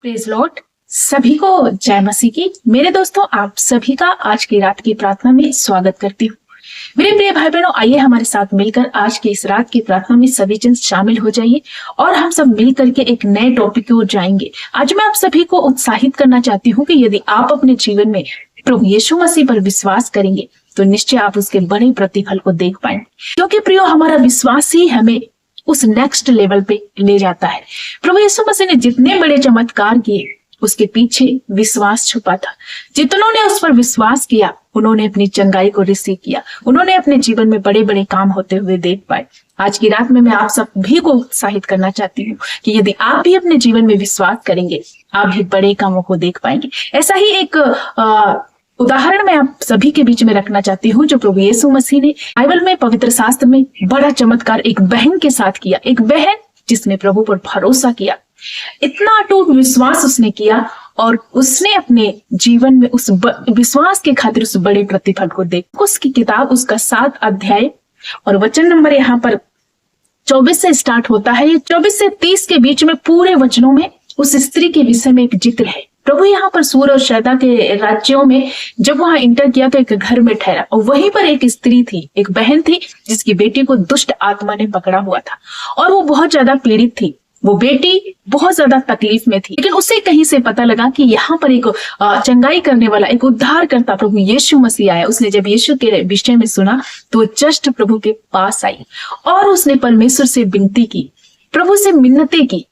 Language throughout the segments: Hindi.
Praise Lord. सभी को जय मसीह की। मेरे दोस्तों, आप सभी का आज की रात की प्रार्थना में स्वागत करती हूँ। मेरे प्रिय भाई बहनों, आइए हमारे साथ मिलकर आज की इस रात की प्रार्थना में सभी जन शामिल हो जाइए और हम सब मिल करके एक नए टॉपिक की ओर जाएंगे। आज मैं आप सभी को उत्साहित करना चाहती हूँ कि यदि आप अपने जीवन में प्रभु यीशु मसीह पर विश्वास करेंगे तो निश्चय आप उसके बड़े प्रतिफल को देख पाएंगे, क्योंकि प्रियो हमारा विश्वास ही हमें उस नेक्स्ट लेवल पे ले जाता है। प्रभु यीशु मसीह ने जितने बड़े चमत्कार किए उसके पीछे विश्वास छुपा था। जितनों ने उस पर विश्वास किया उन्होंने अपनी चंगाई को रिसीव किया, उन्होंने अपने जीवन में बड़े बड़े काम होते हुए देख पाए। आज की रात में मैं आप सभी को उत्साहित करना चाहती हूँ कि यदि आप भी अपने जीवन में विश्वास करेंगे आप भी बड़े कामों को देख पाएंगे। ऐसा ही एक उदाहरण मैं आप सभी के बीच में रखना चाहती हूँ जो प्रभु यीशु मसीह ने बाइबल में, पवित्र शास्त्र में बड़ा चमत्कार एक बहन के साथ किया। एक बहन जिसने प्रभु पर भरोसा किया, इतना अटूट विश्वास उसने किया और उसने अपने जीवन में उस विश्वास के खातिर उस बड़े प्रतिफल को देख। उसकी किताब उसका 7 अध्याय और वचन नंबर यहाँ पर 24 से स्टार्ट होता है। ये 24 से 30 के बीच में पूरे वचनों में उस स्त्री के विषय में एक जिक्र है। प्रभु यहाँ पर सूर और शैदा के राज्यों में जब वहां इंटर किया तो एक घर में ठहरा और वहीं पर एक स्त्री थी, एक बहन थी जिसकी बेटी को दुष्ट आत्मा ने पकड़ा हुआ था और वो बहुत ज्यादा पीड़ित थी। वो बेटी बहुत ज्यादा तकलीफ में थी, लेकिन उसे कहीं से पता लगा कि यहाँ पर एक चंगाई करने वाला, एक उद्धार करता प्रभु यीशु मसीह आया। उसने जब यीशु के विषय में सुना तो जस्ट प्रभु के पास आई और उसने परमेश्वर से विनती की, प्रभु से मिन्नतें की,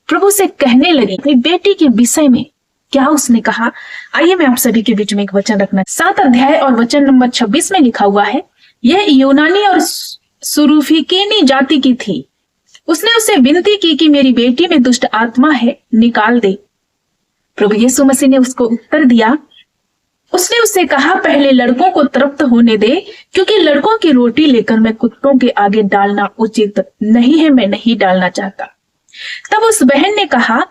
प्रभु से कहने लगी अपनी बेटी के विषय में। क्या उसने कहा? आइए मैं आप सभी के बीच में एक वचन रखना। 7 अध्याय और वचन नंबर 26 में लिखा हुआ है, यह यूनानी और सुरूफिकीनी जाति की थी। उसने उससे विनती की कि मेरी बेटी में दुष्ट आत्मा है, निकाल दे। प्रभु यीशु मसीह ने उसको उत्तर दिया। उसने उससे कहा, पहले लड़कों को तृप्त होने दे, क्योंकि लड़कों की रोटी लेकर मैं कुत्तों के आगे डालना उचित नहीं है, मैं नहीं डालना चाहता। तब उस बहन ने कहा,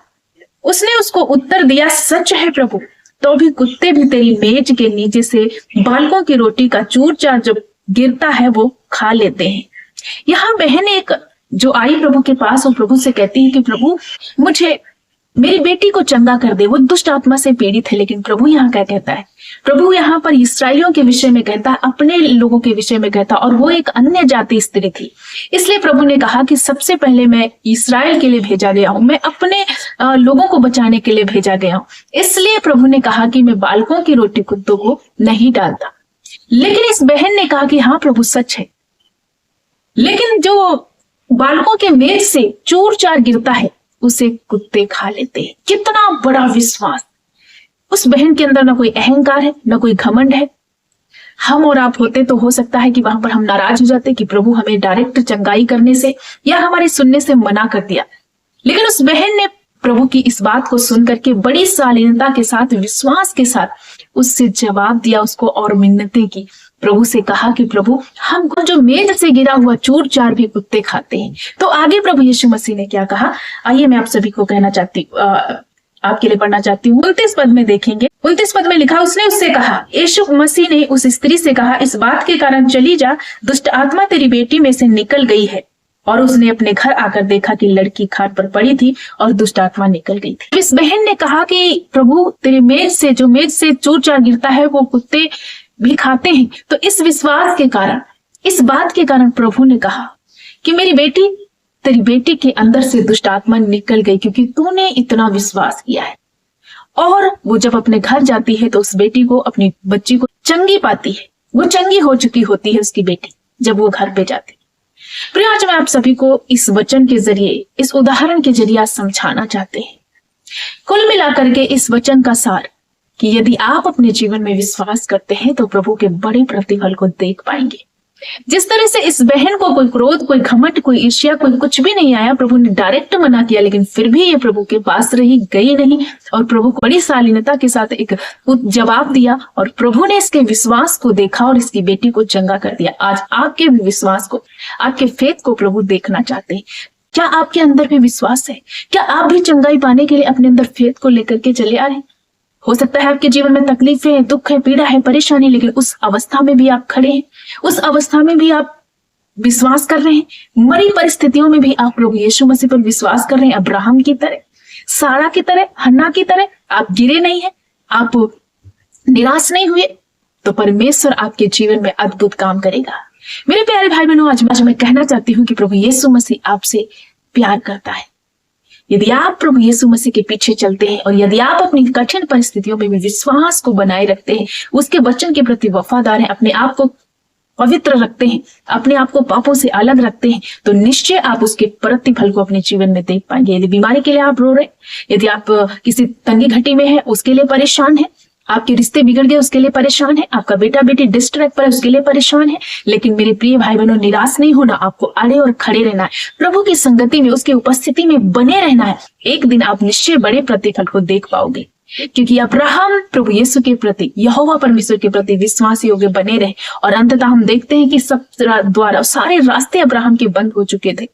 उसने उसको उत्तर दिया, सच है प्रभु, तो भी कुत्ते भी तेरी मेज के नीचे से बालकों की रोटी का चूर चार जो गिरता है वो खा लेते हैं। यहाँ बहन एक जो आई प्रभु के पास और प्रभु से कहती है कि प्रभु मुझे मेरी बेटी को चंगा कर दे, वो दुष्ट आत्मा से पीड़ित है। लेकिन प्रभु यहाँ क्या कहता है? प्रभु यहाँ पर इस्राएलियों के विषय में कहता है, अपने लोगों के विषय में कहता, और वो एक अन्य जाति स्त्री थी। इसलिए प्रभु ने कहा कि सबसे पहले मैं इस्राएल के लिए भेजा गया हूं, मैं अपने लोगों को बचाने के लिए भेजा गया हूं। इसलिए प्रभु ने कहा कि मैं बालकों की रोटी कुत्तों को नहीं डालता। लेकिन इस बहन ने कहा कि हाँ प्रभु सच है, लेकिन जो बालकों के मेज से चूर चार गिरता है उसे कुत्ते खा लेते हैं। कितना बड़ा विश्वास! उस बहन के अंदर ना कोई अहंकार है, ना कोई घमंड है। हम और आप होते तो हो सकता है कि वहां पर हम नाराज हो जाते कि प्रभु हमें डायरेक्ट चंगाई करने से या हमारे सुनने से मना कर दिया। लेकिन उस बहन ने प्रभु की इस बात को सुनकर के बड़ी शालीनता के साथ, विश्वास के साथ उससे जवाब दिया, उसको और मिन्नतें की। प्रभु से कहा कि प्रभु हमको जो मेज से गिरा हुआ चूर चार भी कुत्ते खाते हैं। तो आगे प्रभु यीशु मसीह ने क्या कहा, आइए मैं आप सभी को कहना चाहती हूँ, आपके लिए पढ़ना चाहती हूँ। 29 पद में देखेंगे। 29 पद में लिखा, उसने उससे कहा, यीशु मसीह ने उस स्त्री से कहा, इस बात के कारण चली जा, दुष्ट आत्मा तेरी बेटी में से निकल गई है। और उसने अपने घर आकर देखा कि लड़की खाट पर पड़ी थी और दुष्ट आत्मा निकल गई थी। इस बहन ने कहा कि प्रभु तेरे मेज से, जो मेज से चूर चार गिरता है वो कुत्ते भी खाते हैं। तो इस विश्वास के कारण, इस बात के कारण प्रभु ने कहा कि मेरी बेटी, तेरी बेटी के अंदर से दुष्ट आत्मा निकल गई, क्योंकि तूने इतना विश्वास किया है। और वो जब अपने घर जाती है तो उस बेटी को, अपनी बच्ची को चंगी पाती है। वो चंगी हो चुकी होती है उसकी बेटी जब वो घर पे जाती है। प्रिय, आज मैं आप सभी को इस वचन के जरिए, इस उदाहरण के जरिए समझाना चाहते हैं, कुल मिलाकर के इस वचन का सार, कि यदि आप अपने जीवन में विश्वास करते हैं तो प्रभु के बड़े प्रतिफल को देख पाएंगे। जिस तरह से इस बहन को कोई क्रोध, कोई घमंड, कोई ईर्ष्या, कोई कुछ भी नहीं आया, प्रभु ने डायरेक्ट मना किया, लेकिन फिर भी ये प्रभु के पास रही, गई नहीं और प्रभु को बड़ी शालीनता के साथ एक जवाब दिया और प्रभु ने इसके विश्वास को देखा और इसकी बेटी को चंगा कर दिया। आज आपके भी विश्वास को, आपके फेथ को प्रभु देखना चाहते हैं। क्या आपके अंदर भी विश्वास है? क्या आप भी चंगाई पाने के लिए अपने अंदर फेथ को लेकर के चले आ रहे हैं? हो सकता है आपके जीवन में तकलीफें हैं, दुख है, पीड़ा है, परेशानी, लेकिन उस अवस्था में भी आप खड़े हैं, उस अवस्था में भी आप विश्वास कर रहे हैं। मरी परिस्थितियों में भी आप प्रभु यीशु मसीह पर विश्वास कर रहे हैं, अब्राहम की तरह। सारा की तरह, हन्ना की तरह आप गिरे नहीं हैं, आप निराश नहीं हुए, तो परमेश्वर आपके जीवन में अद्भुत काम करेगा। मेरे प्यारे भाई बहनों, आज मैं कहना चाहती हूँ कि प्रभु यीशु मसीह आपसे प्यार करता है। यदि आप प्रभु यीशु मसीह के पीछे चलते हैं और यदि आप अपनी कठिन परिस्थितियों में भी विश्वास को बनाए रखते हैं, उसके वचन के प्रति वफादार हैं, अपने आप को पवित्र रखते हैं, अपने आप को पापों से अलग रखते हैं, तो निश्चय आप उसके प्रतिफल को अपने जीवन में देख पाएंगे। यदि बीमारी के लिए आप रो रहे हैं, यदि आप किसी तंगी घटी में है, उसके लिए परेशान है, आपके रिश्ते बिगड़ गए उसके लिए परेशान है, आपका बेटा बेटी डिस्ट्रैक्ट पर है उसके लिए परेशान है, लेकिन मेरे प्रिय भाई बहनों, निराश नहीं होना, आपको अड़े और खड़े रहना है, प्रभु की संगति में, उसकी उपस्थिति में बने रहना है। एक दिन आप निश्चय बड़े प्रतिफल को देख पाओगे, क्योंकि अब्राहम प्रभु यीशु के प्रति, यहोवा परमेश्वर के प्रति विश्वासी होकर बने रहे, और अंततः हम देखते हैं कि सब द्वारा सारे रास्ते अब्राहम के बंद हो चुके थे,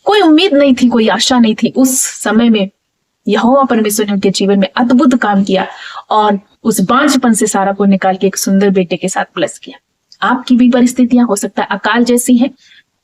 कोई उम्मीद नहीं थी, कोई आशा नहीं थी। उस समय में यहोवा परमेश्वर ने उनके जीवन में अद्भुत काम किया और उस बांझपन से सारा को निकाल के एक सुंदर बेटे के साथ प्लस किया। आपकी भी परिस्थितियां हो सकता है अकाल जैसी हैं,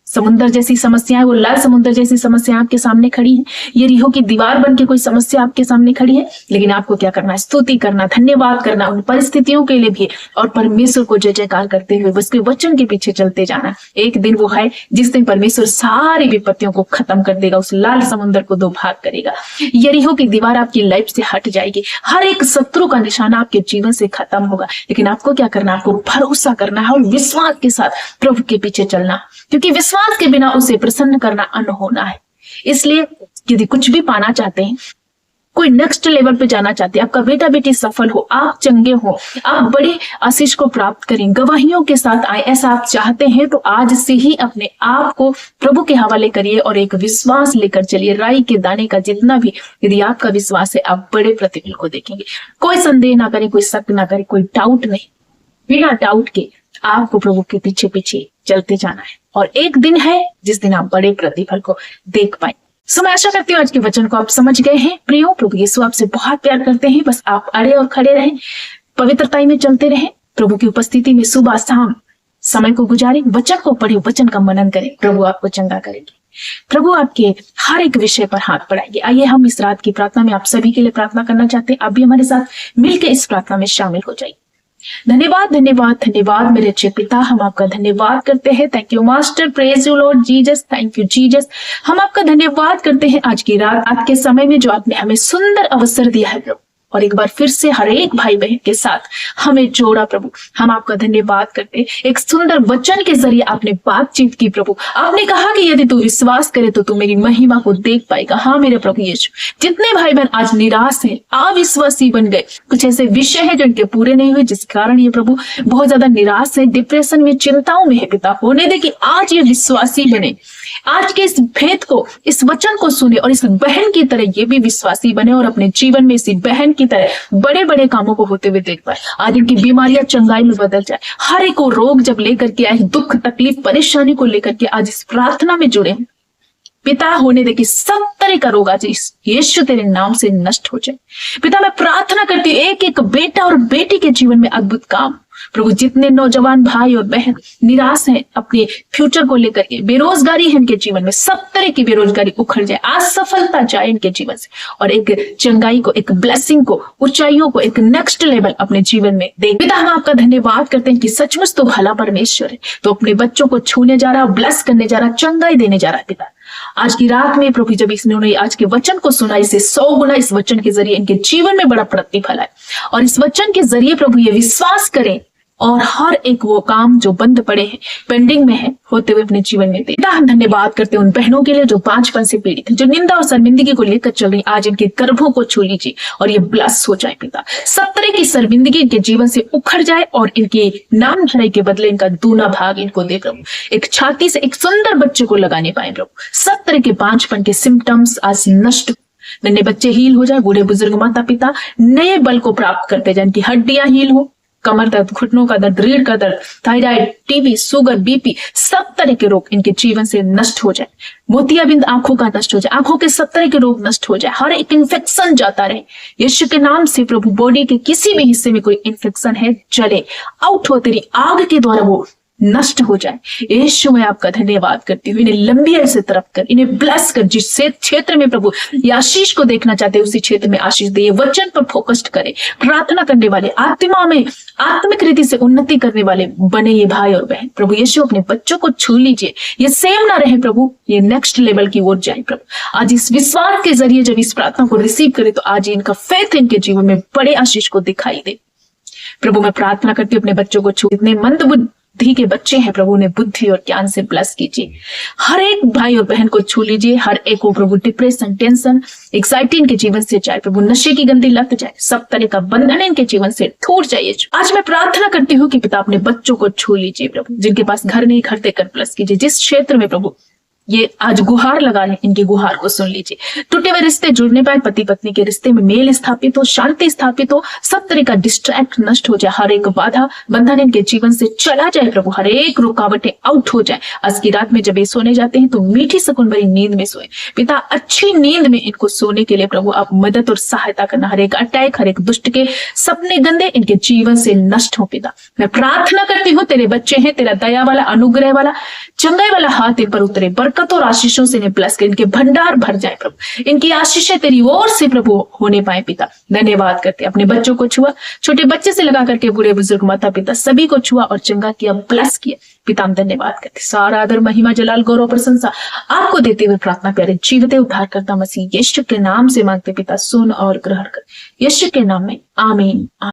समुद्र जैसी समस्याएं, वो लाल समुद्र जैसी समस्या आपके सामने खड़ी है, यरीहो की दीवार बन के कोई समस्या आपके सामने खड़ी है, लेकिन आपको क्या करना है? स्तुति करना, धन्यवाद करना उन परिस्थितियों के लिए भी, और परमेश्वर को जय जयकार करते हुए उसके वचन के पीछे चलते जाना। एक दिन वो है जिस दिन परमेश्वर सारी विपत्तियों को खत्म कर देगा, उस लाल समुद्र को दो भाग करेगा, यरीहो की दीवार आपकी लाइफ से हट जाएगी, हर एक शत्रु का निशाना आपके जीवन से खत्म होगा। लेकिन आपको क्या करना? आपको भरोसा करना है और विश्वास के साथ प्रभु के पीछे चलना, क्योंकि विश्वास के बिना उसे प्रसन्न करना अनहोना है। इसलिए यदि कुछ भी पाना चाहते हैं, कोई नेक्स्ट लेवल पे जाना चाहते हैं, आपका बेटा बेटी सफल हो, आप चंगे हो, आप बड़ी आशीष को प्राप्त करें, गवाहियों के साथ आए, ऐसा आप चाहते हैं, तो आज से ही अपने आप को प्रभु के हवाले करिए और एक विश्वास लेकर चलिए। राई के दाने का जितना भी यदि आपका विश्वास है, आप बड़े प्रतिफल को देखेंगे। कोई संदेह ना करें, कोई शक ना करें, कोई डाउट नहीं, बिना डाउट के आपको प्रभु के पीछे पीछे चलते जाना है, और एक दिन है जिस दिन आप बड़े प्रतिफल को देख पाए। मैं आशा करती हूँ आज के वचन को आप समझ गए हैं। प्रियो, प्रभु यीशु आपसे बहुत प्यार करते हैं, बस आप अड़े और खड़े रहें, पवित्रता में चलते रहें, प्रभु की उपस्थिति में सुबह शाम समय को गुजारें, वचन को पढ़े, वचन का मनन करें, प्रभु आपको चंगा करेंगे, प्रभु आपके हर एक विषय पर हाथ बढ़ाएंगे। आइए हम इस रात की प्रार्थना में आप सभी के लिए प्रार्थना करना चाहते हैं। आप भी हमारे साथ मिलकर इस प्रार्थना में शामिल हो जाइए। धन्यवाद धन्यवाद धन्यवाद मेरे अच्छे पिता, हम आपका धन्यवाद करते हैं। Thank you master, praise you Lord Jesus, thank you Jesus. हम आपका धन्यवाद करते हैं आज की रात, आज के समय में जो आपने हमें सुंदर अवसर दिया है प्रभु, और एक बार फिर से हर एक भाई बहन के साथ हमें जोड़ा प्रभु। हम आपका धन्यवाद करते हैं, एक सुंदर वचन के जरिए आपने बातचीत की प्रभु। आपने कहा कि यदि तू विश्वास करे तो तू मेरी महिमा को देख पाएगा। हाँ मेरे प्रभु यीशु, जितने भाई बहन आज निराश हैं, अविश्वासी बन गए, कुछ ऐसे विषय है जो इनके पूरे नहीं हुए, जिस कारण ये प्रभु बहुत ज्यादा निराश है, डिप्रेशन में, चिंताओं में है पिता, होने दे कि आज ये विश्वासी बने, आज के इस भेद को, इस वचन को सुने, और इस बहन की तरह ये भी विश्वासी बने और अपने जीवन में इसी बहन की तरह बड़े बड़े कामों को होते हुए देख पाए। आज इनकी बीमारियां चंगाई में बदल जाए, हर एक को रोग जब लेकर के आए, दुख तकलीफ परेशानी को लेकर के आज इस प्रार्थना में जुड़े पिता, होने दे कि सब तरह का रोग आज यीशु तेरे नाम से नष्ट हो जाए। पिता मैं प्रार्थना करती हूँ एक एक बेटा और बेटी के जीवन में अद्भुत काम प्रभु। जितने नौजवान भाई और बहन निराश हैं अपने फ्यूचर को लेकर के, बेरोजगारी है इनके जीवन में, सब तरह की बेरोजगारी उखड़ जाए, आज सफलता जाए इनके जीवन से, और एक चंगाई को, एक ब्लेसिंग को, ऊंचाइयों को, एक नेक्स्ट लेवल अपने जीवन में दे। पिता हम आपका धन्यवाद करते हैं कि सचमुच तो भला परमेश्वर है, तो अपने बच्चों को छूने जा रहा, ब्लेस करने जा रहा, चंगाई देने जा रहा है पिता। आज की रात में प्रभु जब इसने आज के वचन को सुना, इसे 100 गुना इस वचन के जरिए इनके जीवन में बड़ा प्रतिफल है, और इस वचन के जरिए प्रभु ये विश्वास करें और हर एक वो काम जो बंद पड़े हैं, पेंडिंग में है, होते हुए अपने जीवन में दे। हम धन्यवाद करते हैं उन बहनों के लिए जो बांझपन से पीड़ित है, जो निंदा और शर्मिंदगी को लेकर चल रही, आज इनके गर्भों को छू लीजिए और ये ब्लस हो जाए पिता। सब तरह की शर्मिंदगी इनके जीवन से उखड़ जाए और इनके नाम धराई के बदले इनका दूना भाग इनको दे प्रभु। एक छाती से एक सुंदर बच्चे को लगाने पाए प्रभु। सब तरह के बांझपन के सिम्टम्स आज नष्ट, नन्हे बच्चे हील हो जाए, बूढ़े बुजुर्ग माता पिता नए बल को प्राप्त करते जाए, इनकी हड्डियां हील हो, कमर दर्द, घुटनों का दर्द, रीढ़ का दर्द, थायराइड, टीबी, शुगर, बीपी, सब तरह के रोग इनके जीवन से नष्ट हो जाए। मोतियाबिंद आंखों का नष्ट हो जाए, आंखों के सब तरह के रोग नष्ट हो जाए, हर एक इन्फेक्शन जाता रहे यीशु के नाम से प्रभु। बॉडी के किसी भी हिस्से में कोई इन्फेक्शन है, चले आउट हो, तेरी आग के द्वारा वो नष्ट हो जाए। यीशु मैं आपका धन्यवाद करती हूँ, इन्हें लंबी आयु से तरफ कर, इन्हें ब्लेस कर। जिस क्षेत्र में प्रभु ये आशीष को देखना चाहते हैं उसी क्षेत्र में आशीष दे। वचन पर फोकस्ड करे, प्रार्थना करने वाले, आत्मा में आत्मिक रीति से उन्नति करने वाले बने ये भाई और बहन। प्रभु यीशु अपने बच्चों को छू लीजिए, ये सेम ना रहे प्रभु, ये नेक्स्ट लेवल की ओर जाए प्रभु। आज इस विश्वास के जरिए जब इस प्रार्थना को रिसीव करे तो आज इनका फेथ इनके जीवन में बड़े आशीष को दिखाई दे। प्रभु मैं प्रार्थना करती हूँ अपने बच्चों को छू, इतने मंद बुद्धि के बच्चे हैं प्रभु, उन्हें बुद्धि और ज्ञान से ब्लेस कीजिए। हर एक भाई और बहन को छू लीजिए, हर एक को प्रभु डिप्रेशन, टेंशन, एंग्जाइटी इनके जीवन से जाए प्रभु, नशे की गंदी लत जाए, सब तरह का बंधन इनके जीवन से टूट जाइए। आज मैं प्रार्थना करती हूँ कि पिता अपने बच्चों को छू लीजिए प्रभु, जिनके पास घर नहीं घर देकर ब्लेस कीजिए। जिस क्षेत्र में प्रभु ये आज गुहार लगा रहे, इनकी गुहार को सुन लीजिए। टूटे हुए रिश्ते जुड़ने पाए, पति पत्नी के रिश्ते में मेल स्थापित हो, शांति स्थापित हो, सब तरह का डिस्ट्रैक्ट नष्ट हो जाए, हर एक बाधा बंधन इनके जीवन से चला जाए प्रभु, हर एक रुकावटें आउट हो जाए। आज की रात में जब ये सोने जाते हैं तो मीठी सुकून भरी नींद में सोए पिता, अच्छी नींद में इनको सोने के लिए प्रभु आप मदद और सहायता करना। हर एक अटैक, हर एक दुष्ट के सपने गंदे इनके जीवन से नष्ट हो पिता। मैं प्रार्थना करती हूँ तेरे बच्चे हैं, तेरा दया वाला, अनुग्रह वाला, चंगाई वाला हाथ इन पर उतरे, बरकत और आशीषों से इन्हें ब्लेस कर, इनके भंडार भर जाए प्रभु, इनकी आशीषें तेरी ओर से प्रभु होने पाए पिता। धन्यवाद करते अपने बच्चों को छुआ, छोटे बच्चे से लगा करके बूढ़े बुजुर्ग माता पिता सभी को छुआ और चंगा किया, ब्लेस किया पिता। हम धन्यवाद करते, सारा आदर महिमा जलाल गौरव प्रशंसा आपको देते हुए प्रार्थना प्यारे जीवते उद्धार करता मसीह यीशु के नाम से मांगते पिता, सुन और ग्रहण कर, यीशु के नाम में आमीन।